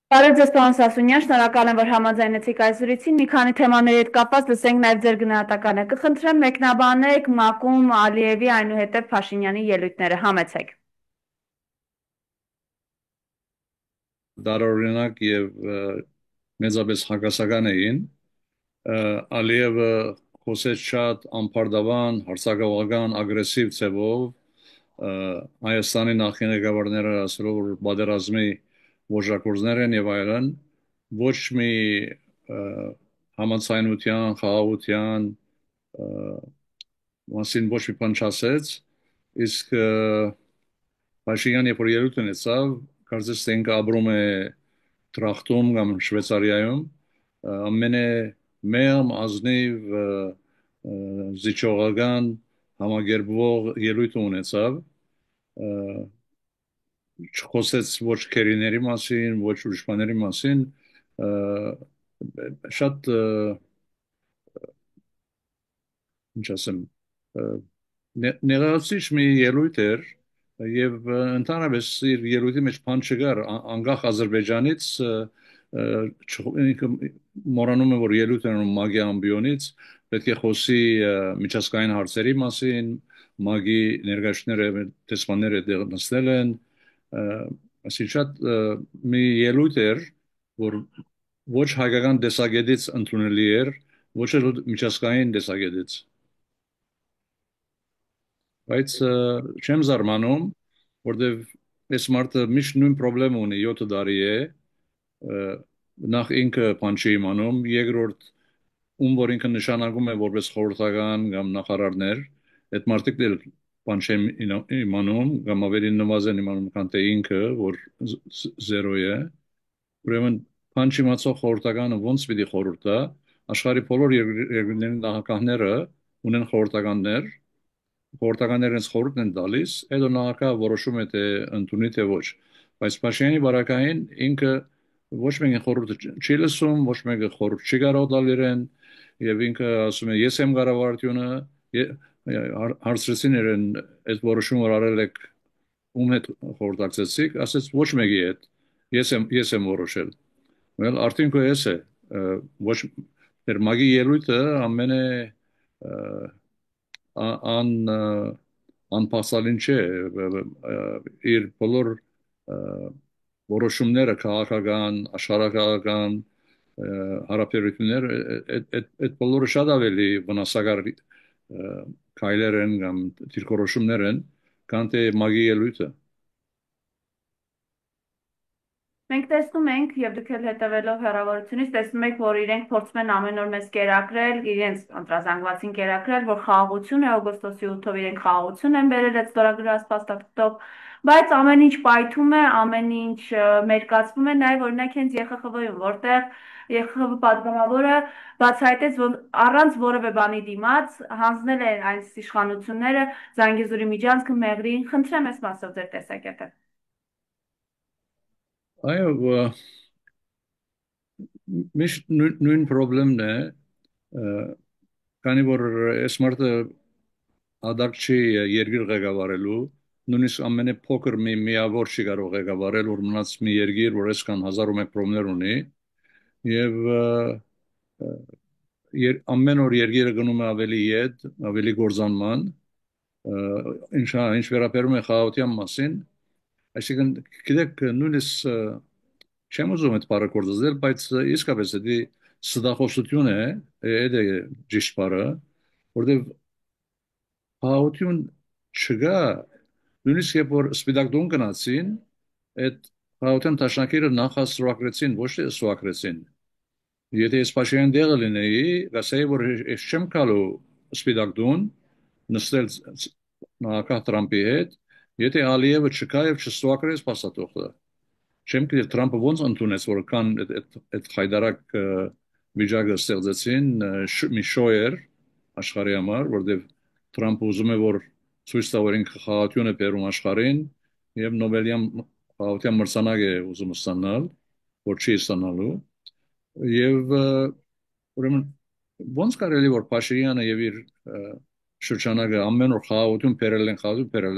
Բարև ձեզ, պարոն Սասունյան, շնորհակալ եմ, որ համաձայնեցիք այս զրույցին։ Մի քանի թեմաների հետ կապված լսենք նաև ձեր գնահատականը։ Կխնդրեմ մեկնաբանեք ՄԱԿ-ում Ալիևի, այնուհետև Փաշինյանի ելույթները, համեցեք։ Դարօրինակ եւ մեծապես հակասական էին։ Ալիևը խոսեց շատ անփարդավան, հարձակողական, ագրեսիվ ձևով Հայաստանի նախկին ղեկավարները ասելով որ պատերազմի ոճրագործներ են եւ այլն, ոչ մի համացայնության, խաղաղության մասին ոչ մի բան չասեց, իսկ Փաշինյանը երբ որ ելույթ ունեցավ, կարծես թե ինքը ապրում է Թրախտում կամ Շվեյցարիայում, ամենը մեղմ ազնիվ զիջողական համագերբվող ելույթ ունեցավ, չխոսեց ոչ քերիների մասին, ոչ ուրիշ բաների մասին, շատ ինչ ասեմ, նեղացիչ մի ելույթ էր եւ ընդհանրապես իր ելույթի մեջ բան չկար անկախ Ադրբեջանից ինքը մոռանում է որ ելույթ է մագի ամբիոնից պետք է խոսի միջազգային հարցերի մասին մագի ներկայացները տեսմանները դեռ նստել են ասի շատ մի ելույթ էր որ ոչ հայկական տեսակետից ընդունելի էր ոչ էլ միջազգային տեսակետից բայց չեմ զարմանում, որտեվ այս մարդը միշտ նույն խնդրեմ ունի 7 տարի է, նախ ինքը բան չի իմանում, երկրորդ ում որ ինքը նշանակում է որպես խորհրդական կամ նախարարներ, այդ մարդիկ էլ բան չեն իմանում, կամ ավելի նվազեն իմանում, քան թե ինքը, որ զերո է, ուրեմն բան չիմացող խորհրդականը ոնց պիտի խորհուրդ տա, աշխարհի բոլոր երկրների նախագահները ունեն խորհրդականներ խորհրդականներն խորհուրդ են տալիս, հետո նախագահը որոշում է թե ընդունի թե ոչ։ Բայց Փաշինյանի բարակային ինքը ոչ մեկին խորհուրդ չի լսում, ոչ մեկը խորհուրդ չի կարող տալ իրեն, եւ ինքը ասում է ես եմ կառավարությունը, հարցրեցին իրեն այդ որոշումը որ արել եք ում հետ խորհրդակցեցիք, ասեց ոչ մեկի հետ, ես եմ որոշել։ Well, արդյունքը էս է, ոչ դեր մագի ելույթը ամենը ան անփասալին չէ իր բոլոր որոշումները քաղաքական, աշխարհական հարաբերություններ այդ բոլորը շատ ավելի վնասակար քայլեր են կամ դիրքորոշումներ են, քան թե մագի ելույթը։ Մենք տեսնում ենք, եւ դուք էլ հետևելով հեռավորությունից, տեսնում եք, որ իրենք փորձում են ամեն օր մեզ կերակրել, իրենց ընտրազանգվածին կերակրել, որ խաղաղություն է, օգոստոսի 8-ով իրենք խաղաղություն են բերել այդ ստորագրած փաստաթղթով, բայց ամեն ինչ պայթում է, ամեն ինչ մերկացվում է, նաեւ օրինակ հենց ԵԽԽՎ-ում, որտեղ ԵԽԽՎ պատգամավորը բացահայտեց, որ առանց որևէ բանի դիմաց հանձնել է այս իշխանությունները Զանգեզուրի միջանցքը Մեղրիին, խնդրեմ այս մասով ձեր տեսակետը։ Այո, միշտ նույն խնդրեմն է, քանի որ այս մարդը ադակ չի երկիր ղեկավարելու, նույնիսկ ամենափոքր մի միավոր չի կարող ղեկավարել, որ մնաց մի երկիր, որ այսքան 1001 կրոններ ունի, եւ ամեն օր երկիրը գնում է ավելի ետ, ավելի գործանման, ինչ վերաբերում է խաղաղության մասին, այսինքն գիտեք նույնիսկ չեմ ուզում այդ բառը կործանել, բայց իսկապես դա ստախոսություն է, դա է ճիշտ բառը, որտեղ խաղաղություն չկա, նույնիսկ երբ որ Սպիտակ տուն գնացին, այդ խաղաղության դաշնակիրը նախասրոակրեցին, ոչ թե սրոակրեցին։ Եթե ես Փաշինյան դեղը լինեի, ասեի, որ ես չեմ գալու Սպիտակ տուն, նստել նախագահ Թրամփի հետ, եթե Ալիևը չկա եւ չսրոակրես փաստաթղթը։ Չեմ գիտեր Թրամփը ոնց ընդունեց, որ կան այդ խայդարակ վիճակը ստեղծեցին մի շոյեր աշխարհի համար, որտեղ Թրամփը ուզում է որ ցույց տա որ ինքը խաղաղություն է բերում աշխարհին եւ Նոբելյան խաղաղության մրցանակ է ուզում ստանալ, որ չի ստանալու եւ ուրեմն ոնց կարելի որ Փաշինյանը եւ իր շրջանակը ամեն օր խաղաղություն բերել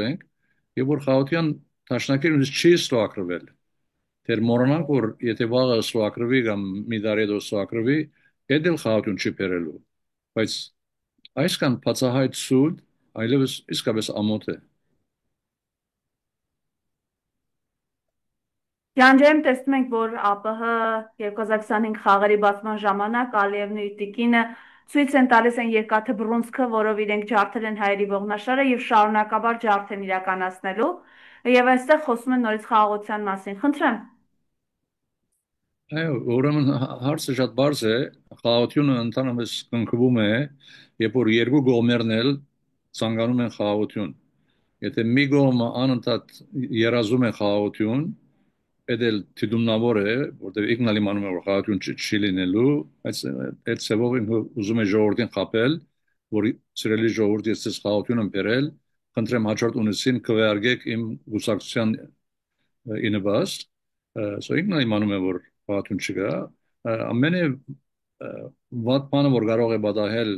են եւ որ խաղաղության դաշնակիրը չի ստոակրվել Դեր մոռանանք որ եթե վաղը սուակրվի կամ մի տարի հետո սուակրվի, դա էլ խաղաղություն չի բերելու։ Բայց այսքան բացահայտ սուտ այլևս իսկապես ամոթ է։ Ջանջերում տեսնում ենք, որ ԱՊՀ 2025 խաղերի բացման ժամանակ Ալիևն ու իր տիկինը ցույց են տալիս են երկաթը բռունցքը, որով իրենք ջարդել են հայերի ողնաշարը եւ շարունակաբար ջարդ են իրականացնելու։ Եվ այստեղ խոսում են նորից խաղաղության մասին։ Խնդրեմ։ Այո, ուրեմն հարցը շատ բարձ է։ Խաղաղությունը ընդհանրապես կնքվում է, երբ որ երկու կողմերն էլ ցանկանում են խաղաղություն։ Եթե մի կողմը անընդհատ երազում է խաղաղություն, դա էլ դիտումնավոր է, որտեղ ինքնալի մանում է որ խաղաղություն չի լինելու, բայց այդ ծավալը ինքը ուզում է ժողովրդին խապել, որ սիրելի ժողովուրդ, ես ցես խաղաղություն եմ բերել, խնդրեմ հաջորդ ունեցին քվեարկեք իմ գուսակցության ինը so ինքնալի մանում է որ խաղաղություն չկա, ամենը վատ բանը որ կարող է պատահել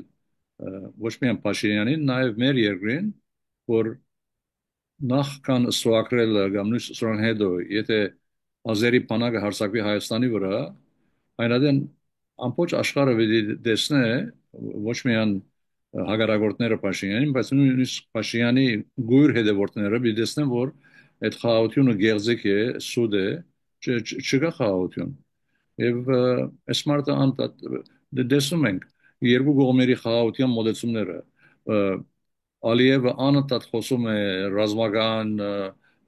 ոչ միայն Փաշինյանին, նաև մեր երկրին, որ նախքան ստորագրել կամ նույն ստորագրան հետո, եթե ազերի բանակը հարձակվի Հայաստանի վրա, այնադեն ամբողջ աշխարհը պետք է տեսնե ոչ միայն հագարագործները Փաշինյանին, բայց նույնիսկ Փաշինյանի գույր հետևորդները պետք է տեսնեն, որ այդ խաղաղությունը գեղձիկ է, սուտ է, չկա խաղաղություն։ Եվ այս մարդը անդադ տեսնում ենք երկու կողմերի խաղաղության մոտեցումները Ալիևը անընդհատ խոսում է ռազմական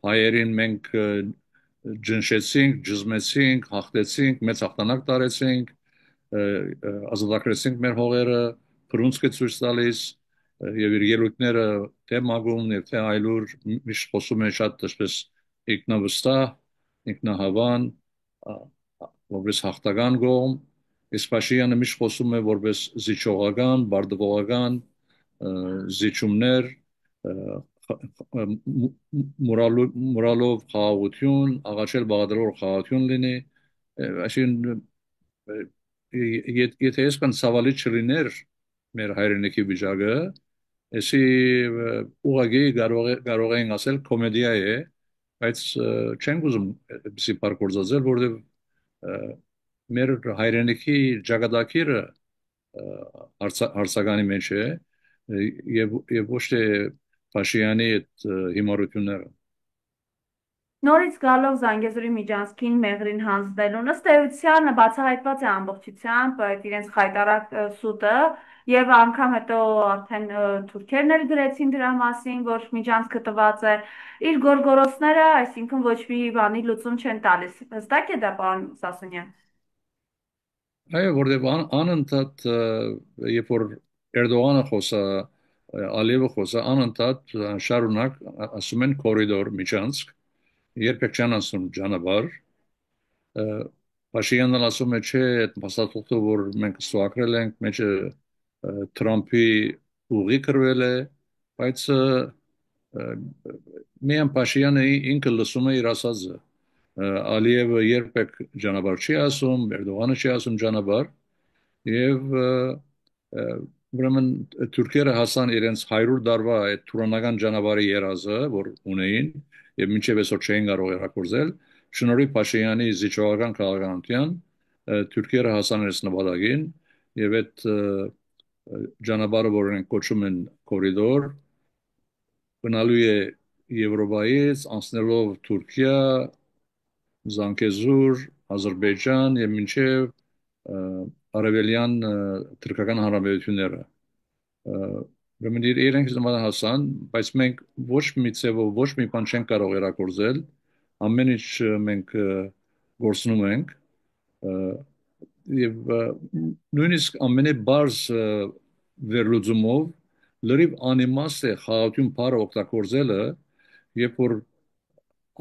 հայերին մենք ջնշեցինք, ջզմեցինք, հաղթեցինք, մեծ հաղթանակ տարեցինք, ազատագրեցինք մեր հողերը, բռունցք է ցույց տալիս եւ իր ելույթները թե մագում եւ թե այլուր միշտ խոսում է շատ այսպես ինքնավստահ, ինքնահավան, որպես հաղթական կողմ, իսկ Փաշինյանը միշտ խոսում է որպես զիջողական, բարդվողական զիջումներ, մորալով խաղաղություն, աղաչել բաղադրող խաղաղություն լինի, այսինքն եթե այսքան ցավալի չլիներ մեր հայրենիքի վիճակը, էսի ուղղակի կարող են ասել կոմեդիա է, բայց չենք ուզում այդպեսի բառ գործածել, որովհետև մեր հայրենիքի ճակատագիրը հարցականի մեջ է եւ ոչ թե Փաշինյանի այդ հիմարությունները։ Նորից գալով Զանգեզուրի միջանցքին մեղրին հանձնելուն ըստ էության բացահայտված է ամբողջությամբ այդ իրենց խայտարակ սուտը եւ անգամ հետո արդեն թուրքերն էլ գրեցին դրա մասին, որ միջանցքը տված է իր գորգորոցները, այսինքն ոչ մի բանի լուծում չեն տալիս։ Հստակ է դա, պարոն Սասունյան։ Այո, որտեղ անընդհատ երբ որ Էրդողանը խոսա, Ալիևը խոսա, անընդհատ շարունակ ասում են կորիդոր միջանցք, երբեք չեն ասում ճանապարհ, Փաշինյանն ասում է, չէ, այդ փաստաթղթը, որ մենք ստորագրել ենք, մեջը Թրամփի ուղի կրվել է, բայց միայն Փաշինյանը ինքը լսում է իր ասածը։ Ալիևը երբեք ճանապարհ չի ասում, Էրդողանը չի ասում ճանապարհ, եւ ուրեմն թուրքերը հասան իրենց 100 տարվա այդ թուրանական ճանապարհի երազը, որ ունեին, եւ մինչեւ այսօր չէին կարող իրականացնել, շնորհիվ Փաշինյանի զիջողական քաղաքականության թուրքերը հասան այս նպատակին եւ այդ ճանապարհը, որ են կոչում են կորիդոր, գնալու է Եվրոպայից, անցնելով Թուրքիա, Զանգեզուր, Ադրբեջան եւ մինչեւ արևելյան թուրքական հանրապետությունները։ Ուրեմն իրենք նման հասան, բայց մենք ոչ մի ձևով ոչ մի բան չենք կարող իրականացնել, ամեն ինչ մենք գործնում ենք եւ նույնիսկ ամենաբարձ վերլուծումով լրիվ անիմաստ է խաղաղություն բառը օգտագործելը, երբ որ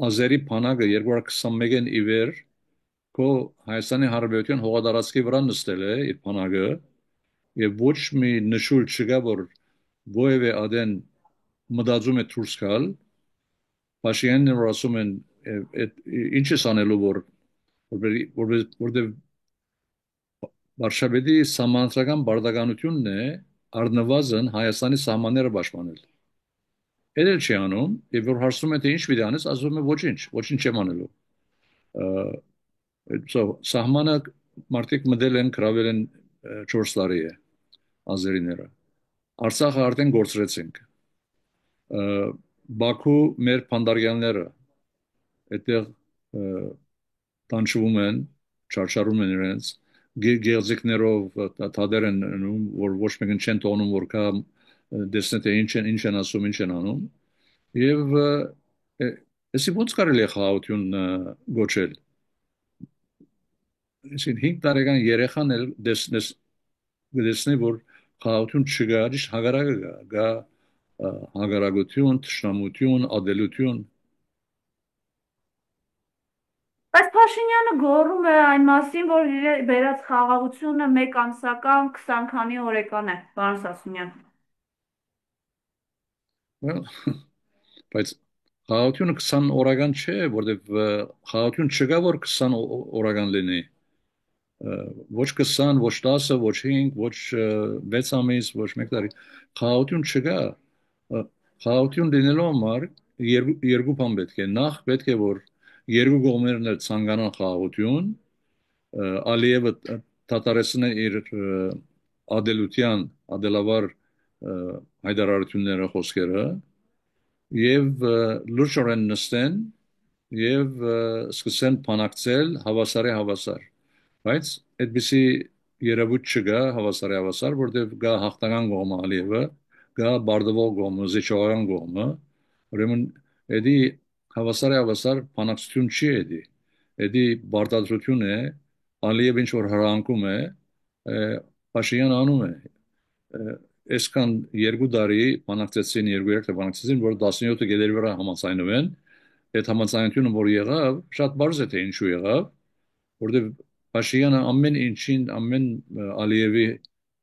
ազերի բանակը 221-ին ի վեր քո Հայաստանի Հանրապետության հողատարածքի վրա նստել է իր բանակը եւ ոչ մի նշույլ չկա որ ովևէ ադեն մտածում է դուրս գալ Փաշինյանն որ ասում են ինչ է անելու որտեղ Վարշավեդի համանրական բարդականությունն է առնվազն Հայաստանի սահմանները պաշտպանել։ Էլ չի անում, եւ որ հարցում է թե ինչ պիտի անես, ասում է ոչինչ, ոչինչ չեմ անելու։ Սահմանը մարդիկ մտել են, գրավել են 4 տարի է ազերիները։ Արցախը արդեն գործրեցինք։ Բաքու մեր փանդարգյանները այդտեղ տանջվում են, չարչարում են իրենց, գեղձիկներով թադեր են անում, որ ոչ մեկին չեն տոնում, որ կա դեսնե թե ինչ են ասում, ինչ են անում։ Եվ էսի ոնց կարելի է խաղաղություն գոչել։ Այսինքն 5 տարեկան երեխան էլ դեսնի, որ խաղաղություն չկա, ճիշտ հագարակը կա հագարակություն, թշնամություն, ադելություն։ Բայց Փաշինյանը գոռում է այն մասին, որ իր բերած խաղաղությունը մեկ ամսական 20 քանի օրեկան է, պարոն Սասունյան։ Well, բայց խաղաղությունը 20 օրական չէ, որտեվ խաղաղություն չկա, որ 20 օրական լինի։ Ոչ 20, ոչ 10, ոչ 5, ոչ 6 ամիս, ոչ 1 տարի։ Խաղաղություն չկա։ Խաղաղություն լինելու համար երկու բան պետք է։ Նախ պետք է որ երկու կողմերն էլ ցանկանան խաղաղություն, Ալիևը դադարեցնե իր ադելավար հայտարարությունները, խոսքերը եւ լրջորեն նստեն եւ սկսեն բանակցել հավասարի, բայց այդպիսի երևույթ չկա հավասարի, որտեղ կա հաղթական կողմը Ալիևը, կա բարդվող կողմը, զիջողական կողմը, ուրեմն էդի հավասարի բանակցություն չի էդի, էդի բարդադրություն է, Ալիև ինչ որ հրահանգում է, Փաշինյանը անում է, այսքան երկու տարի բանակցեցին, երկու երեք բանակցեցին, որ 17 գետերի վրա համաձայնվեն, այդ համաձայնությունը որ եղավ, շատ բարձ է թե ինչու եղավ, որտեղ Փաշինյանը ամեն ինչին, ամեն Ալիևի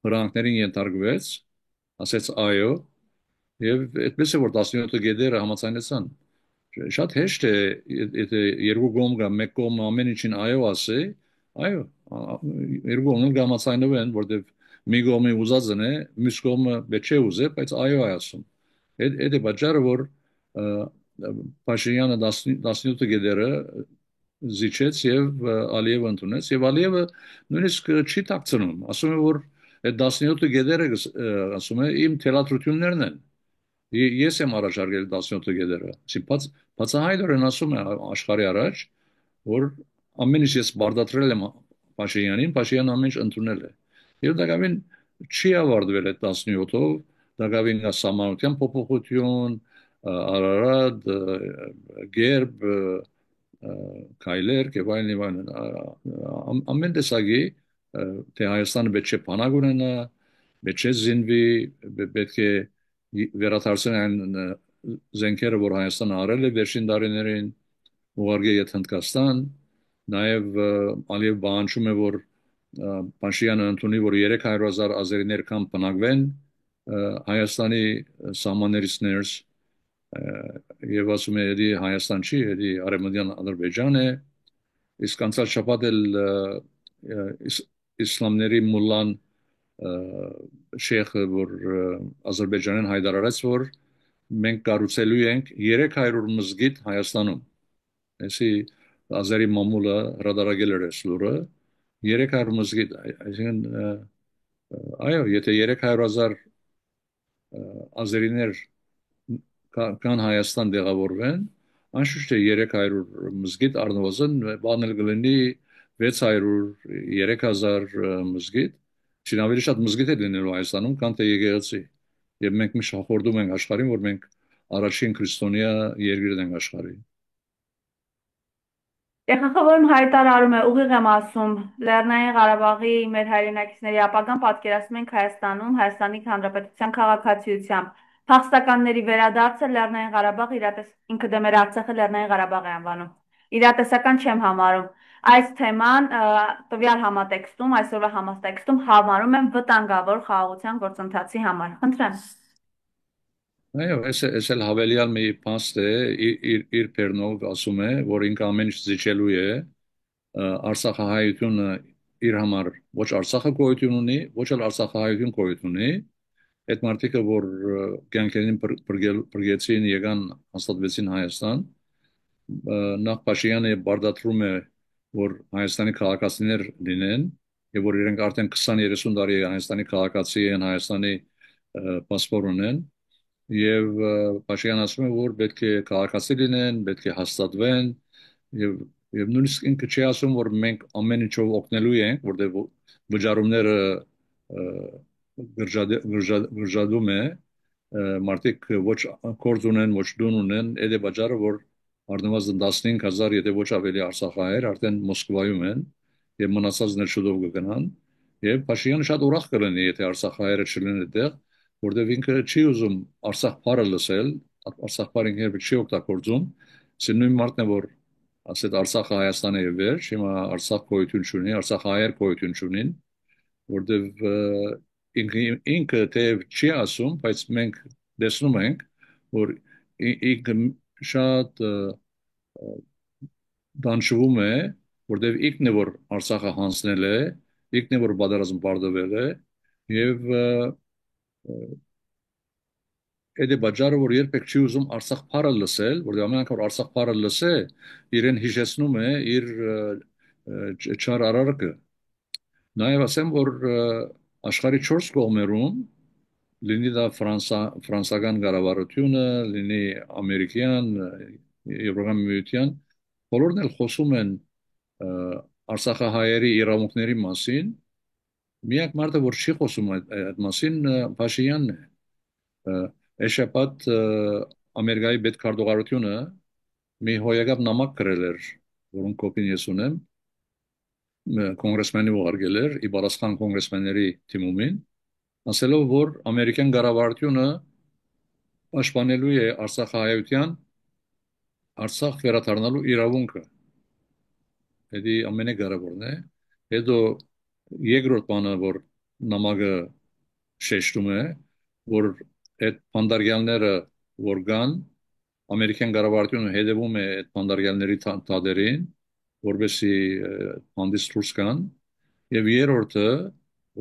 հրահանգներին ենթարկվեց, ասեց այո, եւ այդպես է որ 17 գետերը համաձայնեցան։ Շատ հեշտ է, եթե երկու կողմ կա, մեկ կողմը ամեն ինչին այո ասի, այո, երկու կողմն կհամաձայնվեն, որտեղ մի կողմի ուզածն է, մյուս կողմը պետք չէ ուզե, բայց այո է ասում։ Այդ է պատճառը, որ Փաշինյանը 17 գետերը զիջեց եւ Ալիևը ընդունեց եւ Ալիևը նույնիսկ չի ཐակցնում, ասում է որ այդ 17 գետերը ասում է իմ թելադրություններն են։ Ես եմ առաջարկել 17 գետերը։ Բացահայտորեն ասում է աշխարհի առաջ, որ ամեն ինչ ես բարդացրել եմ Փաշինյանին, Փաշինյանը ամեն ինչ ընդունել է։ Եվ դակավին չի ավարտվել այդ 17-ով, դակավին կա սահմանության փոփոխություն, Արարատ, Գերբ, Քայլեր եւ այլն եւ այլն ամեն տեսակի թե Հայաստանը պետք չէ բանակ ունենա, պետք չէ զինվի, պետք է վերադարձնել այն զենքերը, որ Հայաստանը արել է վերջին տարիներին, ուղարկել է Հնդկաստան, նաև Ալիև բանջում է, որ Փաշինյանը ընդունի, որ 300,000 ազերիներ կամ բնակվեն Հայաստանի սահմաններից ներս եւ ասում է, էդի Հայաստան չի, էդի Արևմտյան Ադրբեջան է, իսկ անցյալ շաբաթ էլ իսլամների մուլլան շեխը, որ Ադրբեջանին հայտարարեց, որ մենք կառուցելու ենք 300 մզգիթ Հայաստանում։ Այսի ազերի մամուլը հրադարագել էր այս լուրը 300 մզգիթ, այսինքն այո, եթե 300,000 ազերիներ կան Հայաստան դեղավորվեն, անշուշտ է 300 մզգիթ առնվազն բանել կլինի 600, 3,000 մզգիթ, չին ավելի շատ մզգիթ է լինելու Հայաստանում, քան թե եկեղեցի։ Եվ մենք միշտ հորդում ենք աշխարհին, որ մենք առաջին քրիստոնյա երկիրն ենք աշխարհի։ Տեղախորհուրդը հայտարարում է, ուղիղ եմ ասում, Լեռնային Ղարաբաղի մեր հայրենակիցների ապագան պատկերացնում ենք Հայաստանում, Հայաստանի Հանրապետության քաղաքացիությամբ։ Փախստականների վերադարձը Լեռնային Ղարաբաղ ինքը դե մեր Արցախը Լեռնային Ղարաբաղ է անվանում։ Իրատեսական չեմ համարում։ Այս թեման տվյալ համատեքստում, այսօրվա համատեքստում համարում եմ վտանգավոր խաղաղության գործընթացի համար։ Խնդրեմ։ Այո, այս էլ հավելյալ մի փաստ է, իր բեռնով ասում է, որ ինքը ամեն ինչ զիջելու է, Արցախահայությունը իր համար ոչ Արցախը գոյություն ունի, ոչ էլ Արցախահայություն գոյություն ունի, այդ մարդիկը, որ կյանքերին բրգեցին, եկան հաստատվեցին Հայաստան, նախ Փաշինյանը բարդացրում է, որ Հայաստանի քաղաքացիներ լինեն, եւ որ իրենք արդեն 20-30 տարի Հայաստանի քաղաքացի են, Հայաստանի պասպորտ ունեն, եւ Փաշինյանը ասում է, որ պետք է քաղաքացի լինեն, պետք է հաստատվեն, եւ եւ նույնիսկ ինքը չի ասում, որ մենք ամեն ինչով օգնելու ենք, որտեղ վճարումները գրժադում է, մարդիկ ոչ կորձ ունեն, ոչ դուն ունեն, այդ է պատճառը, որ առնվազն 15,000, եթե ոչ ավելի արցախահայեր արդեն Մոսկվայում են եւ մնացածներ շուտով կգնան եւ Փաշինյանը շատ ուրախ կլինի, եթե արցախահայերը չլինեն այդտեղ, որտեղ ինքը չի ուզում Արցախ բառը լսել, Արցախ բառը ինքը չի օգտագործում, սա նույն մարդն է, որ ասել Արցախը Հայաստանը է վերջ, հիմա Արցախ գոյություն չունի, Արցախահայեր գոյություն չունին, որտեղ ինքը թեև չի ասում, բայց մենք տեսնում ենք, որ ինքը շատ դանշվում է, որտեղ ինքն է որ Արցախը հանձնել է, ինքն է որ պատերազմ պարտվել է եւ այդ է պատճառը, որ երբեք չի ուզում Արցախ բառը լսել, որտեղ ամեն անգամ որ Արցախ բառը լսե, իրեն հիշեցնում է իր չար արարքը։ Նաև ասեմ, որ աշխարհի 4 կողմերում լինի դա ֆրանսական կառավարությունը, լինի ամերիկյան, եվրոպական միության, բոլորն էլ խոսում են արցախահայերի իրավունքների մասին, միակ մարդը, որ չի խոսում այդ մասին, Փաշինյանն է։ Այս շաբաթ Ամերիկայի պետքարտուղարությունը մի հոյակապ նամակ գրել էր, որոնք կոպին ես ունեմ, կոնգրեսմենի ուղարկել էր, ի պատասխան կոնգրեսմենների թիմումին, ասելով, որ ամերիկյան կառավարությունը պաշտպանելու է Արցախահայության Արցախ վերադառնալու իրավունքը։ Դա ամենակարևորն է։ Հետո երկրորդ բանը, որ նամակը շեշտում է, որ այդ բանդարգյալները որ կան, ամերիկյան կառավարությունը հետևում է այդ բանդարգյալների թատերին, որովհետեւ հանդես դուրս գան, եւ երրորդը,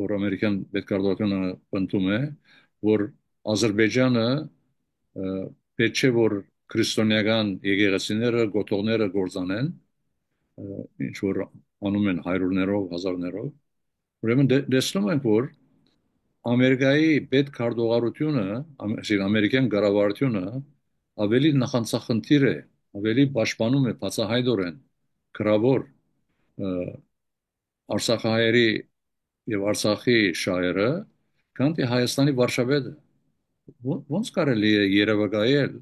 որ ամերիկյան պետքարտուղարությունը պնդում է, որ Ադրբեջանը պետք չէ որ քրիստոնեական եկեղեցիները, գոտողները գործանեն, ինչ որ անում են հայրուրներով, հազարներով։ Ուրեմն տեսնում ենք, որ Ամերիկայի պետքարտուղարությունը, ամերիկյան կառավարությունը ավելի նախանցախնդիր է, ավելի պաշտպանում է բացահայտորեն գրավոր Արցախահայերի եւ Արցախի շահերը, քան թե Հայաստանի վարչապետը։ Ոնց կարելի է երևակայել,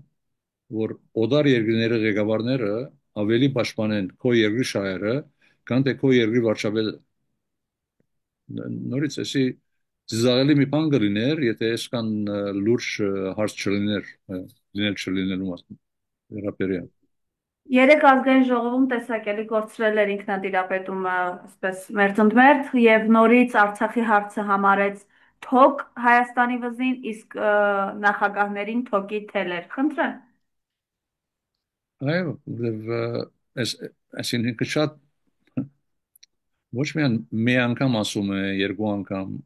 որ օդար երկրների ղեկավարները ավելի պաշտպանեն քո երկրի շահերը, քան թե քո երկրի վարչապետը։ Նորից էսի ծիզաղելի մի բան կլիներ, եթե այսքան լուրջ հարց չլիներ, լինել չլինելու մասին վերաբերյալ։ Երեք ազգային ժողովում տեսակելի կորցրել էր ինքնատիրապետումը, ասպես մերձընդմերձ, եւ նորից Արցախի հարցը համարեց թոք Հայաստանի վզին, իսկ նախագահներին թոկի թելեր։ Խնդրեմ։ Այո, այսինքն շատ ոչ միայն մի անգամ ասում է, երկու անգամ,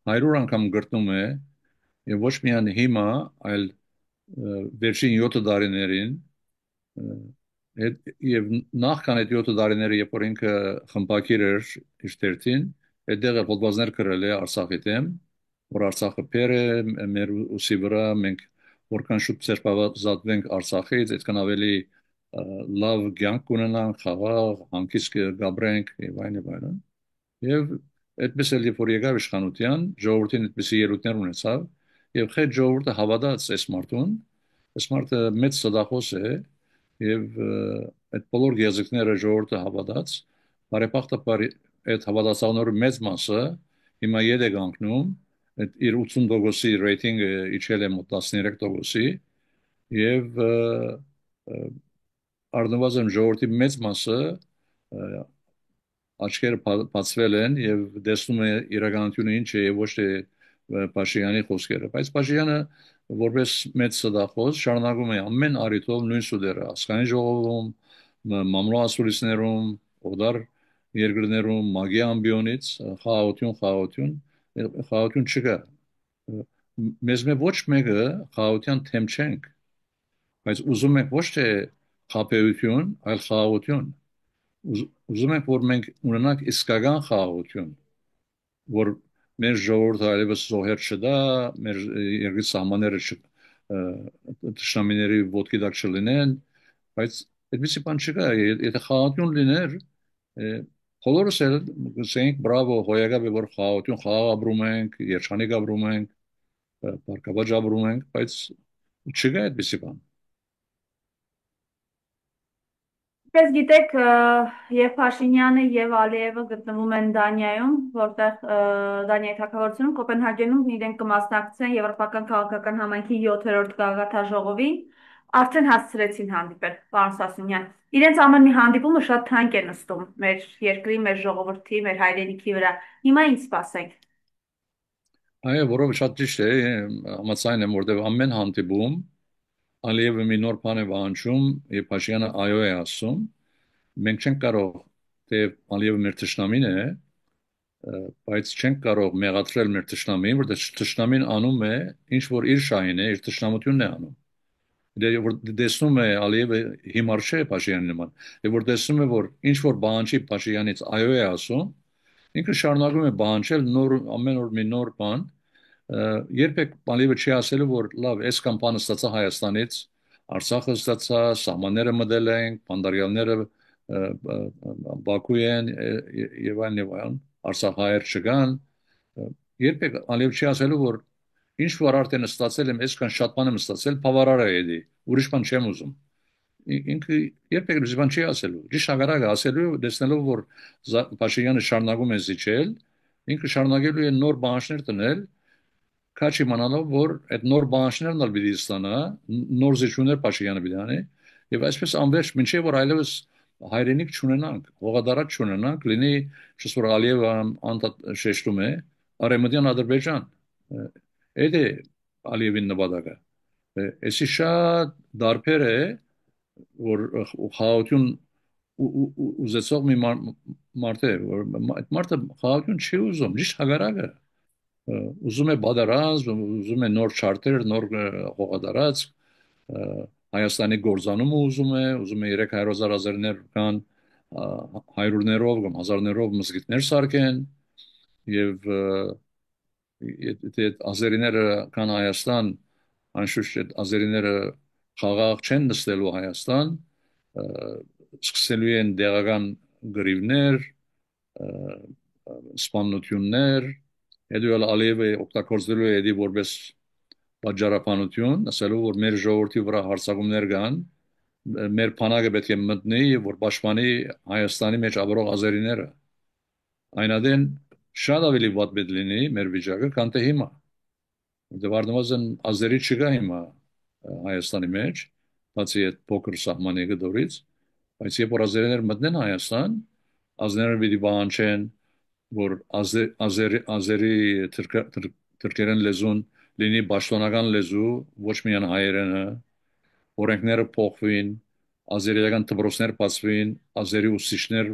100 անգամ գրտնում է, եւ ոչ միայն հիմա, այլ վերջին 7 տարիներին, եւ նախքան այդ 7 տարիները, երբ որ ինքը խմբակիր էր իր թերթին, այդտեղ հոդվածներ գրել է Արցախի դեմ, որ Արցախը փեր է, մեր ուսի վրա մենք որքան շուտ ցերպազատվենք Արցախից, այդքան ավելի լավ կյանք կունենանք, խաղաղ, հանգիստ կգաբրենք եւ այլն եւ այլն։ Եվ այդպես էլ երբ որ եկավ իշխանության, ժողովրդին այդպիսի ելույթներ ունեցավ, եւ խետ ժողովուրդը հավատաց այս մարդուն, այս մարդը մեծ սադախոս է, եւ այդ բոլոր գեղեցիկները ժողովուրդը հավատաց, բարեբախտաբար այդ հավատացողների մեծ մասը հիմա ետ է կանգնում, այդ իր 80%-ի ռեյտինգը իջել է մոտ 13%-ի, եւ առնվազն ժողովրդի մեծ մասը աչքերը բացվել են եւ տեսնում է իրականությունը ինչ է եւ ոչ թե Փաշինյանի խոսքերը, բայց Փաշինյանը որպես մեծ սադախոս շարունակում է ամեն առիթով նույն սուդերը ասխային ժողովում, մամլոասուլիսներում, օդար երկրներում, մագի ամբիոնից խաղաղություն, խաղաղություն, խաղաղություն չկա։ Մեզ ոչ մեկը խաղաղության թեմ չենք, բայց ուզում ենք ոչ թե խաբեություն, այլ խաղաղություն։ Ուզում ենք, որ մենք ունենանք իսկական խաղաղություն, որ մեր ժողովուրդը այլևս զոհեր չդա, մեր երկրի սահմանները թշնամիների ոտքի տակ չլինեն, բայց այդպեսի բան չկա։ Եթե խաղաղություն լիներ, բոլորս էլ կսեինք բրավո, հոյակապ է, որ խաղաղություն խաղաղ ապրում ենք, երջանիկ ապրում ենք, բարգավաճ ապրում ենք, բայց չկա այդպեսի բան։ Ինչպես գիտեք, եւ Փաշինյանը եւ Ալիևը գտնվում են Դանիայում, որտեղ Դանիայի թագավորությունում Կոպենհագենում իրենք կմասնակցեն Եվրոպական քաղաքական համայնքի 7-րդ գագաթնաժողովին, արդեն հասցրեցին հանդիպել, պարոն Սասունյան։ Իրենց ամեն մի հանդիպումը շատ թանկ է նստում մեր երկրի, մեր ժողովրդի, մեր հայրենիքի վրա։ Հիմա ինչ սպասենք։ Այո, որովը շատ ճիշտ է, համաձայն եմ, որտեղ ամեն հանդիպում Ալիևը մի նոր բան է վանչում, եւ Փաշինյանը այո է ասում, մենք չենք կարող, թե Ալիևը մեր թշնամին է, բայց չենք կարող մեղադրել մեր թշնամին, որտեղ թշնամին անում է ինչ որ իր շահին է, իր թշնամությունն է անում։ Դե որ տեսնում է Ալիևը հիմար չէ Փաշինյանի նման, եւ որ տեսնում է, որ ինչ որ բանջի Փաշինյանից այո է ասում, ինքը շարունակում է բանջել նոր ամեն օր մի նոր բան, երբեք Ալիևը չի ասելու, որ լավ, այս կամ բանը ստացա Հայաստանից, Արցախը ստացա, սահմանները մտել են, բանդարյալները Բաքու են եւ այլն, Արցախահայեր չկան, երբեք Ալիև չի ասելու, որ ինչ որ արդեն ստացել եմ, այսքան շատ բան եմ ստացել, բավարար է էդի, ուրիշ բան չեմ ուզում։ Ինքը երբեք ուրիշ բան չի ասելու։ Ճիշտ հակառակը ասելու, տեսնելով, որ Փաշինյանը շարունակում է զիջել, ինքը շարունակելու է նոր բանջներ տնել, քաչ իմանալով, որ այդ նոր բանջներն ալ պիտի ստանա, նոր զիջումներ Փաշինյանը պիտի անի, եւ այսպես անverջ, մինչեւ որ այլևս հայրենիք չունենանք, հողադարած չունենանք, լինի չսոր Ալիևը անդադ շեշտում է, Արեմտյան Ադրբեջան, այդ է Ալիևին նպատակը։ Այսի շատ դարբեր է, որ խաղաղություն ուզեցող մի մարդ է, որ այդ մարդը խաղաղություն չի ուզում, ճիշտ հակառակը, ուզում է բادرած, ուզում է նոր չարտեր, նոր հողադարած, Հայաստանի գործանումը ուզում է 300,000 ազերներ կան, հայրուրներով կամ հազարներով մզգիթներ սարքեն եւ այդ ազերիները կան Հայաստան, անշուշտ այդ ազերիները խաղաղ չեն նստելու Հայաստան, սկսելու են դեղական գրիվներ, սպանություններ, հետո էլ Ալիևը օգտագործելու է դի որպես պատճառաբանություն, ասելով որ մեր ժողովրդի վրա հարձակումներ կան, մեր բանակը պետք է մտնի, որ պաշտպանի Հայաստանի մեջ ապրող ազերիները։ Այնադեն շատ ավելի վատ պետք լինի մեր վիճակը, քան թե հիմա։ Որտեղ առնվազն ազերի չկա հիմա Հայաստանի մեջ, բացի այդ փոքր սահմանի գդորից, բայց երբ որ ազերիներ մտնեն Հայաստան, ազերիները պիտի պահանջեն, որ ազերի թրքերեն լեզուն լինի պաշտոնական լեզու, ոչ միայն հայերենը, օրենքները փոխվին, ազերիական դպրոցներ բացվին, ազերի ուսուցիչներ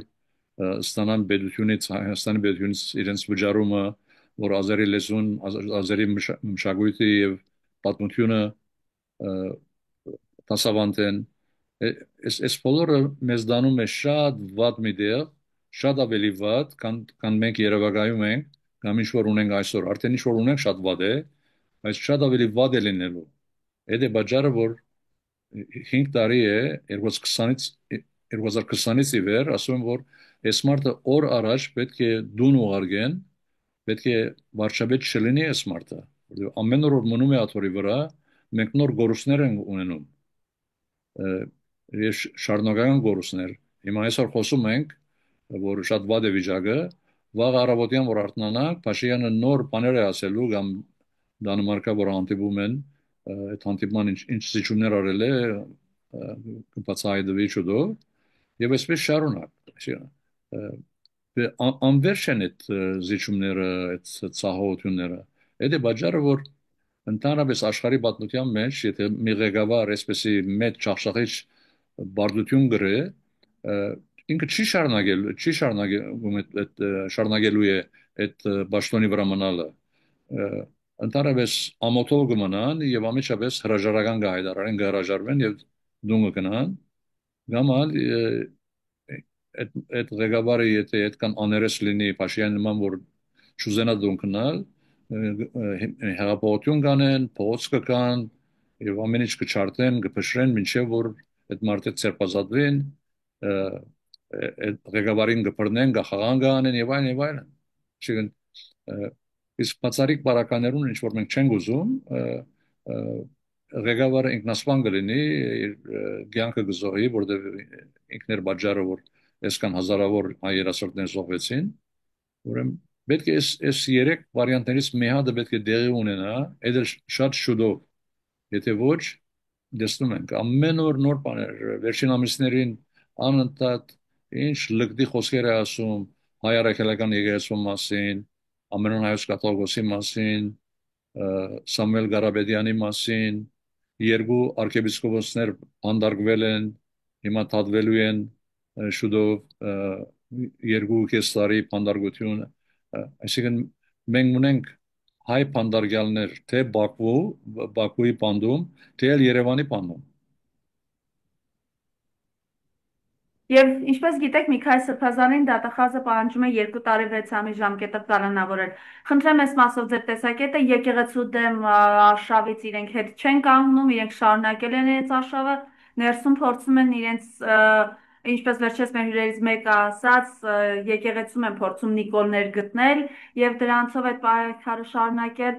ստանան պետությունից, Հայաստանի պետությունից իրենց վճարումը, որ ազերի լեզուն, ազերի մշակույթը եւ պատմությունը դասավանդեն, այս բոլորը մեզ դանում է շատ վատ մի դեղ, շատ ավելի վատ, քան մենք Երևակայում ենք, կամ ինչ որ ունենք այսօր, արդեն ինչ որ ունենք շատ վատ է, բայց շատ ավելի վատ է լինելու։ Այդ է պատճառը, որ 5 տարի է 2020-ից 2020-ից ի վեր, ասում եմ, որ այս մարդը օր առաջ պետք է դուն ուղարկեն, պետք է վարչապետ չլինի այս մարդը։ Ամեն օր որ մնում է աթորի վրա, մենք նոր գորուսներ ենք ունենում, շարունակական գորուսներ։ Հիմա այսօր խոսում ենք, որ շատ վատ է վիճակը, վաղ առավոտյան որ արթնանանք, Փաշինյանը նոր բաներ է ասելու կամ Դանմարկա որ հանդիպում են, այդ հանդիպման ինչ զիջումներ արել է, կբացահայտվի շուտով, եւ այսպես շարունակ։ Անverջ են այդ զիջումները, այդ ցահողությունները։ Այդ է պատճառը, որ ընդհանրապես աշխարհի պատմության մեջ, եթե մի ղեկավար այսպեսի մեծ ճախշախիչ բարդություն գրե, ինքը շարունակելու է այդ պաշտոնի վրա մնալը, ընդհանրապես ամոթով կմնան եւ ամիջապես հրաժարական կհայտարարեն, կհրաժարվեն եւ դունը կնան, Գամալ այդ ղեկավարը եթե այդքան աներես լինի Փաշինյանի նման որ չուզենա դունքնալ հեղափոխություն կանեն փողոց կան եւ ամեն ինչ կչարտեն կփշրեն մինչեւ որ այդ մարդը ցերպազատվին այդ ղեկավարին կբռնեն գախաղան կանեն եւ այլն չգն իսկ բացարիք բարականերուն ինչ որ մենք չենք ուզում ղեկավարը ինքնասպան կլինի իր կյանքը կզոհի որտեղ ինքներ պատճառը որ այսքան հազարավոր հայ երասորդներ զոհվեցին ուրեմն պետք է այս երեք վարիանտներից մի հատը պետք է դեղի ունենա այդ էլ շատ շուտով եթե ոչ դեսնում ենք ամեն օր նոր բաներ վերջին ամիսներին անընդհատ ինչ լկդի խոսքեր է ասում հայ առաքելական եկեղեցու մասին ամենուն հայոց կաթողիկոսի մասին Սամվել Գարաբեդյանի մասին երկու arczepiskoposներ հանդարգվել են հիմա թադվելու են շուտով երկու կես տարի հանդարգություն այսինքն մենք ունենք հայ փանդարգյալներ թե Բաքուի պանդում թե Երևանի պանդում Եվ ինչպես գիտեք, Միքայել Սրբազանին դատախազը պահանջում է 2 տարի 6 ամիս ժամկետով կալանավորել։ Խնդրեմ այս մասով ձեր տեսակետը եկեղեցու դեմ արշավից իրենք հետ չեն կանգնում, իրենք շարունակել են իրենց արշավը, ներսում փորձում են իրենց ինչպես վերջերս մեր հյուրերից մեկը ասաց, եկեղեցում են փորձում նիկոլներ գտնել եւ դրանցով այդ պայքարը շարունակել։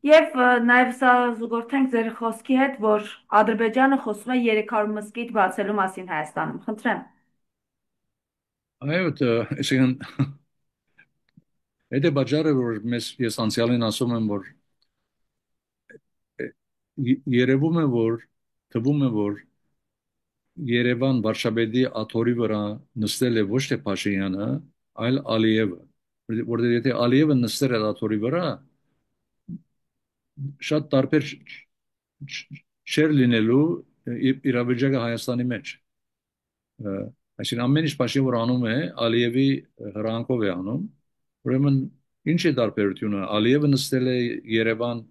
Եվ նաև սա զուգորդենք ձեր խոսքի հետ, որ Ադրբեջանը խոսում է 300 մզկիթ բացելու մասին Հայաստանում։ Խնդրեմ։ այո այսինքն այդ է բաժարը որ ես անցյալին ասում եմ որ երևում է որ թվում է որ Երևան Վարշավեդի աթորի վրա նստել է ոչ թե Փաշինյանը, այլ Ալիևը։ Որտեղ եթե Ալիևը նստեր այդ աթորի վրա, շատ տարբեր չէր լինելու իրավիճակը Հայաստանի մեջ։ Այսինքն ամեն ինչ Փաշինյանը որ անում է, Ալիևի հրանքով է անում։ Ուրեմն ինչ է տարբերությունը։ Ալիևը նստել է Երևան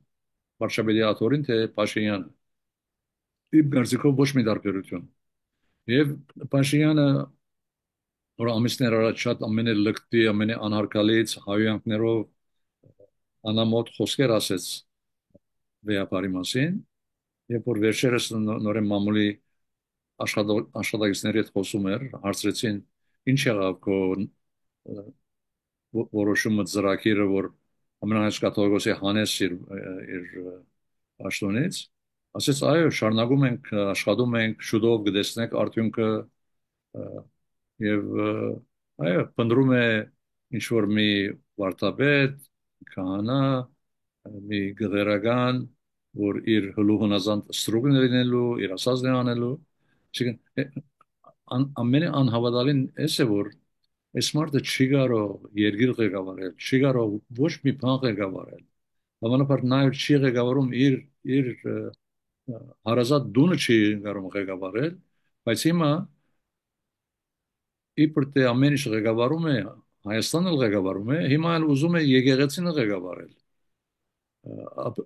Վարշավեդի աթորին, թե Փաշինյանը։ Իմ կարծիքով ոչ մի տարբերություն։ Եվ Փաշինյանը որ ամիսներ առաջ շատ ամենը լկտի, ամենը անհարգալից հայոյանքներով անամոթ խոսքեր ասեց վեապարի մասին, երբ որ վերջերս նորեն մամուլի աշխատակիցների հետ խոսում էր, հարցրեցին ինչ եղավ քո որոշումը ծրագիրը, որ ամենահայց կաթողիկոսի հանես իր պաշտոնից, ասեց այո, շարունակում ենք, աշխատում ենք, շուտով կտեսնեք արդյունքը եւ այո, փնտրում է ինչ որ մի վարդապետ, քահանա, մի գղերական, որ իր հլուհնազանդ ստրուկն է լինելու, իր ասածն է անելու, ամենը անհավատալին էս է որ այս մարդը չի կարող երկիր ղեկավարել, չի կարող ոչ մի բան ղեկավարել։ Բավականաբար նաև չի ղեկավարում իր հարազատ դունը չի կարող ղեկավարել, բայց հիմա իբր թե ամեն ինչ ղեկավարում է, Հայաստանը ղեկավարում է, հիմա էլ ուզում է եկեղեցին ղեկավարել։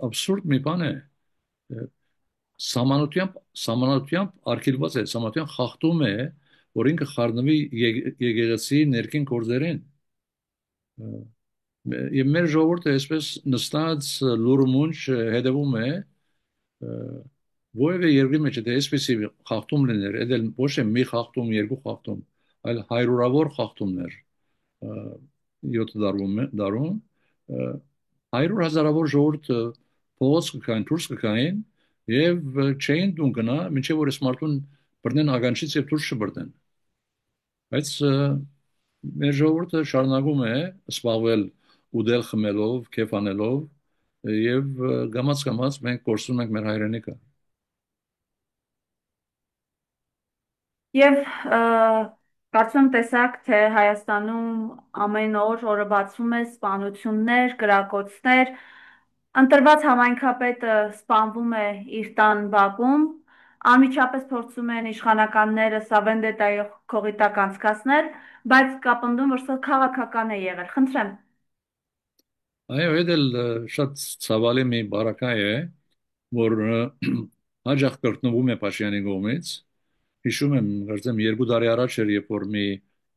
Աբսուրդ մի բան է։ Սահմանությամբ արգելված է, սահմանությամբ խախտում է, որ ինքը խառնվի եկեղեցի ներքին գործերին։ Եվ մեր ժողովուրդը այսպես նստած լուրումունջ հետևում է որևէ երկրի մեջ եթե այսպեսի խախտում լիներ, դա ոչ թե մի խախտում, երկու խախտում, այլ հարյուրավոր խախտումներ 7 դարում հարյուր հազարավոր ժողովուրդ փողոց կգային, դուրս կգային եւ չէին դուն գնա, մինչեւ որ այս մարդուն բռնեն ականջից եւ դուրս չբռնեն։ Բայց մեր ժողովուրդը շարունակում է սպաղվել ուդել խմելով, քեֆանելով եւ գամած մենք կորցնում ենք մեր հայրենիքը։ Եվ կարծում եմ տեսակ, թե Հայաստանում ամեն օր օրը բացվում է սպանություններ, կրակոցներ, ընտրված համայնքապետը սպանվում է իր տան բակում, անմիջապես փորձում են իշխանականները սա վենդետայի քողի տակ անցկացնել, բայց կապնդում, որ սա քաղաքական է եղել։ Խնդրեմ։ Այո, դա էլ շատ ցավալի մի բարակա է, որ հաջող կրկնվում է Փաշինյանի կողմից հիշում եմ, կարծեմ 2 տարի առաջ էր, երբ որ մի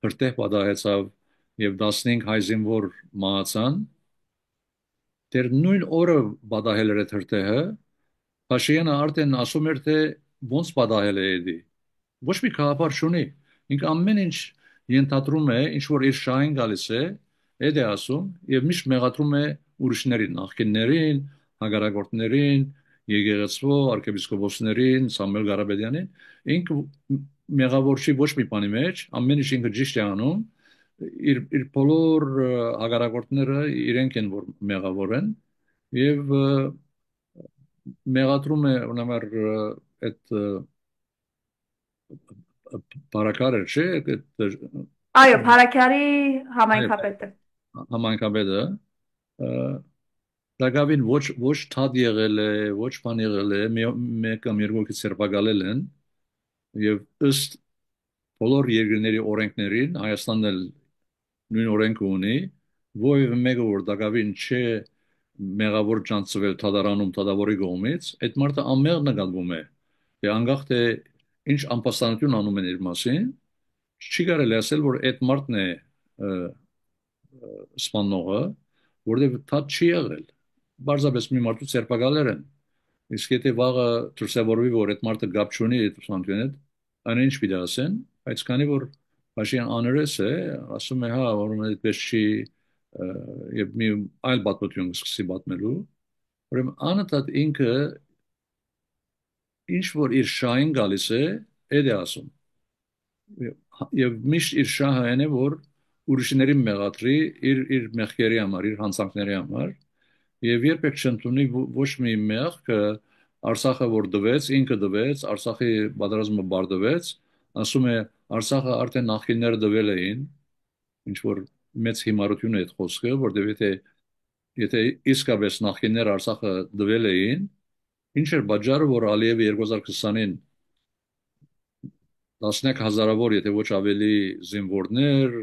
հրտեհ պատահեցավ եւ 15 հայ զինվոր մահացան, դեռ նույն օրը պատահել էր այդ հրտեհը, Փաշինյանը արդեն ասում էր, թե ոնց պատահել է դա։ Ոչ մի քաղաքար չունի։ Ինքը ամեն ինչ ենթադրում է, ինչ որ իր շահին գալիս է, այդ է ասում եւ միշտ մեղադրում է ուրիշներին, նախկիններին, հագարակորդներին, եկեղեցվո, arczepiskopos-ներին, Սամվել Ղարաբեդյանին։ Ինքը մեղավոր չի ոչ մի բանի մեջ, ամեն ինչ ինքը ճիշտ է անում։ Իր բոլոր հագարակորդները իրենք են որ մեղավոր են եւ մեղադրում է ունամար այդ բարակարը չէ այդ Այո, Փարաքյարի այո համայնքապետը։ համայնքաբեդը դակավին ոչ թադ եղել է ոչ բան եղել է մեկ կամ երկու քիչ սերբակալել են եւ ըստ բոլոր երկրների օրենքներին Հայաստանն էլ նույն օրենքը ունի ովը մեկը որ դակավին չէ մեղավոր ճանցվել թադարանում թադավորի կողմից այդ մարդը ամեղ նկատվում է եւ անկախ թե ինչ ամբաստանություն անում են իր մասին չի կարելի ասել որ այդ մարդն է սպանողը որովհետեւ դա չի եղել բարձրապես մի մարդու ցերպակալեր են իսկ եթե վաղը դրսևորվի որ այդ մարդը գապ չունի այդ սպանությունը այն ինչ պիտի ասեն բայց քանի որ Փաշինյան աներես է ասում է հա որում այդպես չի եւ մի այլ պատմություն սկսի պատմելու ուրեմն անընդհատ ինքը ինչ որ իր շահին գալիս է այդ է ասում եւ միշտ իր շահը այն է որ ուրիշներին մեղադրի իր մեղքերի համար իր հանցանքների համար եւ երբեք չընդունի ոչ մի մեղք Արցախը որ դվեց ինքը դվեց Արցախի պատերազմը բարձվեց ասում է Արցախը արդեն նախկինները դվել էին ինչ որ մեծ հիմարություն է այդ խոսքը որտեղ եթե իսկապես նախկինները Արցախը դվել էին ինչ էր պատճառը որ Ալիևը 2020-ին տասնյակ հազարավոր, եթե ոչ ավելի զինվորներ,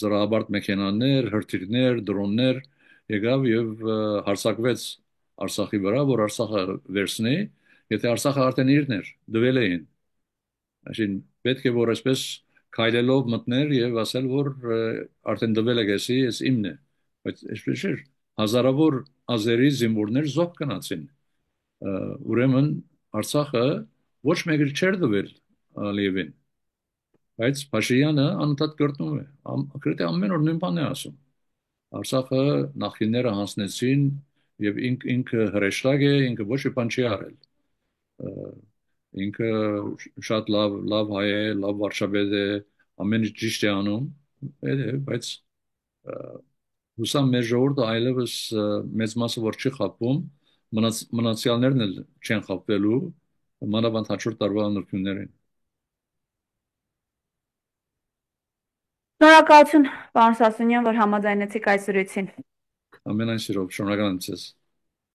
զրահաբարդ մեքենաներ, հրթիռներ, դրոններ եկավ եւ հարձակվեց Արցախի վրա, որ Արցախը վերցնի, եթե Արցախը արդեն իրն էր, դվել էին։ Այսինքն պետք է որ այսպես քայլելով մտներ եւ ասել որ արդեն դվել է գեսի, ես իմն է։ Բայց այսպես չէ, հազարավոր ազերի զինվորներ զոհ գնացին։ Ուրեմն Արցախը ոչ մեկը չէր դվել Ալիևին, բայց Փաշինյանը անընդհատ կրտնում է, գրեթե ամեն օր նույն բանն է ասում։ Արցախը նախկինները հանձնեցին եւ ինքը հրեշտակ է, ինքը ոչ մի բան չի արել։ Ինքը շատ լավ հայ է, լավ վարչապետ է, ամեն ինչ ճիշտ է անում, բայց հուսամ մեր ժողովուրդը այլևս մեծ մասը որ չի խափում, մնացյալներն էլ չեն խափվելու, մանավանդ հաջորդ տարվա նորություններին։ Շնորհակալություն, պարոն Սասունյան, որ համաձայնեցիք այս զրույցին։ Ամենայն սիրով, շնորհակալ եմ ձեզ։